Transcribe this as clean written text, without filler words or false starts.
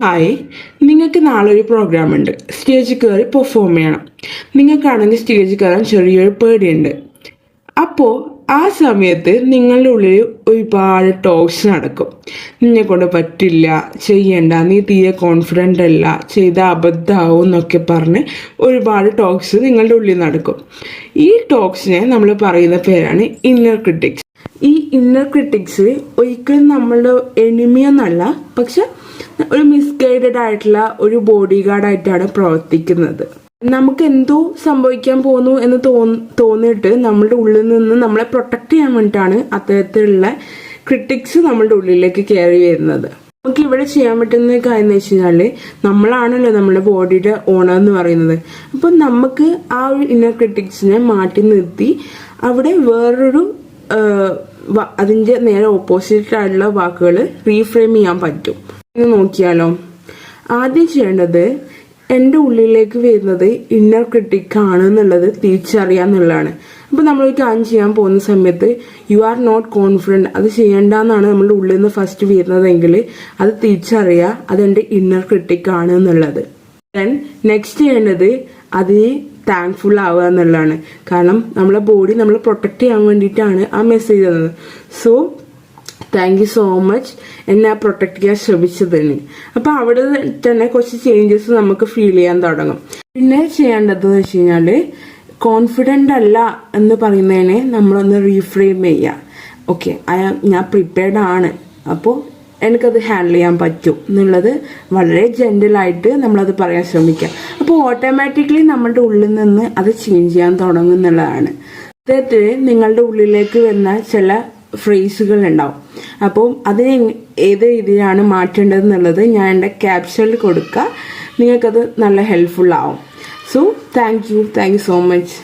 Hi, നിങ്ങൾക്ക് നാളെ ഒരു പ്രോഗ്രാം ഉണ്ട്. സ്റ്റേജിൽ കയറി പെർഫോം ചെയ്യണം. നിങ്ങൾക്കാണെങ്കിൽ സ്റ്റേജിൽ കയറാൻ ചെറിയൊരു പേടിയുണ്ട്. അപ്പോൾ ആ സമയത്ത് നിങ്ങളുടെ ഉള്ളിൽ ഒരുപാട് ടോക്സ് നടക്കും. നിന്നെ കൊണ്ട് പറ്റില്ല, ചെയ്യണ്ട, നീ തീരെ കോൺഫിഡൻ്റ് അല്ല, ചെയ്ത അബദ്ധമാവും എന്നൊക്കെ പറഞ്ഞ് ഒരുപാട് ടോക്സ് നിങ്ങളുടെ ഉള്ളിൽ നടക്കും. ഈ ടോക്സിനെ നമ്മൾ പറയുന്ന പേരാണ് ഇന്നർ ക്രിട്ടിക്സ്. ഈ ഇന്നർ ക്രിട്ടിക്സ് ഒരിക്കലും നമ്മളുടെ എനിമിയെന്നല്ല, പക്ഷെ ഒരു മിസ്ഗൈഡഡ് ആയിട്ടുള്ള ഒരു ബോഡി ഗാർഡായിട്ടാണ് പ്രവർത്തിക്കുന്നത്. നമുക്ക് എന്തോ സംഭവിക്കാൻ പോകുന്നു എന്ന് തോന്നിയിട്ട് നമ്മളുടെ ഉള്ളിൽ നിന്ന് നമ്മളെ പ്രൊട്ടക്ട് ചെയ്യാൻ വേണ്ടിയിട്ടാണ് അത്തരത്തിലുള്ള ക്രിട്ടിക്സ് നമ്മളുടെ ഉള്ളിലേക്ക് കയറി വരുന്നത്. നമുക്ക് ഇവിടെ ചെയ്യാൻ പറ്റുന്ന കാര്യം എന്ന് വെച്ച് കഴിഞ്ഞാല് നമ്മളാണല്ലോ നമ്മുടെ ബോഡിയുടെ ഓണർ എന്ന് പറയുന്നത്. അപ്പം നമുക്ക് ആ ഒരു ഇന്നർ ക്രിട്ടിക്സിനെ മാറ്റി നിർത്തി അവിടെ വേറൊരു അതിൻ്റെ നേരെ ഓപ്പോസിറ്റ് ആയിട്ടുള്ള വാക്കുകൾ റീഫ്രെയിം ചെയ്യാൻ പറ്റും. എന്ന് നോക്കിയാലോ. ആദ്യം ചെയ്യേണ്ടത് എൻ്റെ ഉള്ളിലേക്ക് വരുന്നത് ഇന്നർ ക്രിട്ടിക് ആണ് എന്നുള്ളത് തിരിച്ചറിയാന്നുള്ളതാണ്. അപ്പോൾ നമ്മളൊരു കാര്യം ചെയ്യാൻ പോകുന്ന സമയത്ത് യു ആർ നോട്ട് കോൺഫിഡൻറ്റ്, അത് ചെയ്യേണ്ടെന്നാണ് നമ്മളുടെ ഉള്ളിൽ നിന്ന് ഫസ്റ്റ് വരുന്നതെങ്കിൽ അത് തിരിച്ചറിയുക, അതെൻ്റെ ഇന്നർ ക്രിട്ടിക് ആണ് എന്നുള്ളത്. ദെൻ നെക്സ്റ്റ് ചെയ്യേണ്ടത് അതിനെ താങ്ക്ഫുൾ ആവുക എന്നുള്ളതാണ്. കാരണം നമ്മളെ ബോഡി നമ്മളെ പ്രൊട്ടക്ട് ചെയ്യാൻ വേണ്ടിയിട്ടാണ് ആ മെസ്സേജ് തന്നത്. So thank you so much എന്നെ പ്രൊട്ടക്ട് ചെയ്യാൻ ശ്രമിച്ചതിന്. അപ്പോൾ അവിടെ തന്നെ കുറച്ച് ചേഞ്ചസ് നമുക്ക് ഫീൽ ചെയ്യാൻ തുടങ്ങും. പിന്നെ ചെയ്യേണ്ടതെന്ന് വെച്ച് കഴിഞ്ഞാൽ കോൺഫിഡൻ്റ് അല്ല എന്ന് പറയുന്നതിനെ നമ്മളൊന്ന് റീഫ്രെയിം ചെയ്യുക. ഓക്കെ, ഞാൻ പ്രിപ്പയർഡ് ആണ്, അപ്പോൾ എനിക്കത് ഹാൻഡിൽ ചെയ്യാൻ പറ്റും എന്നുള്ളത് വളരെ ജെന്റിലായിട്ട് നമ്മളത് പറയാൻ ശ്രമിക്കുക. അപ്പോൾ ഓട്ടോമാറ്റിക്കലി നമ്മളുടെ ഉള്ളിൽ നിന്ന് അത് ചേഞ്ച് ചെയ്യാൻ തുടങ്ങും എന്നുള്ളതാണ്. അതായത് നിങ്ങളുടെ ഉള്ളിലേക്ക് വരുന്ന ചില ഫ്രേസുകൾ ഉണ്ടാവും. അപ്പോൾ അതിനെ ഏത് രീതിയിലാണ് മാറ്റേണ്ടതെന്നുള്ളത് ഞാൻ എൻ്റെ ക്യാപ്ഷനിൽ കൊടുക്കുക. നിങ്ങൾക്കത് നല്ല ഹെൽപ്ഫുൾ ആവും. So thank you so much.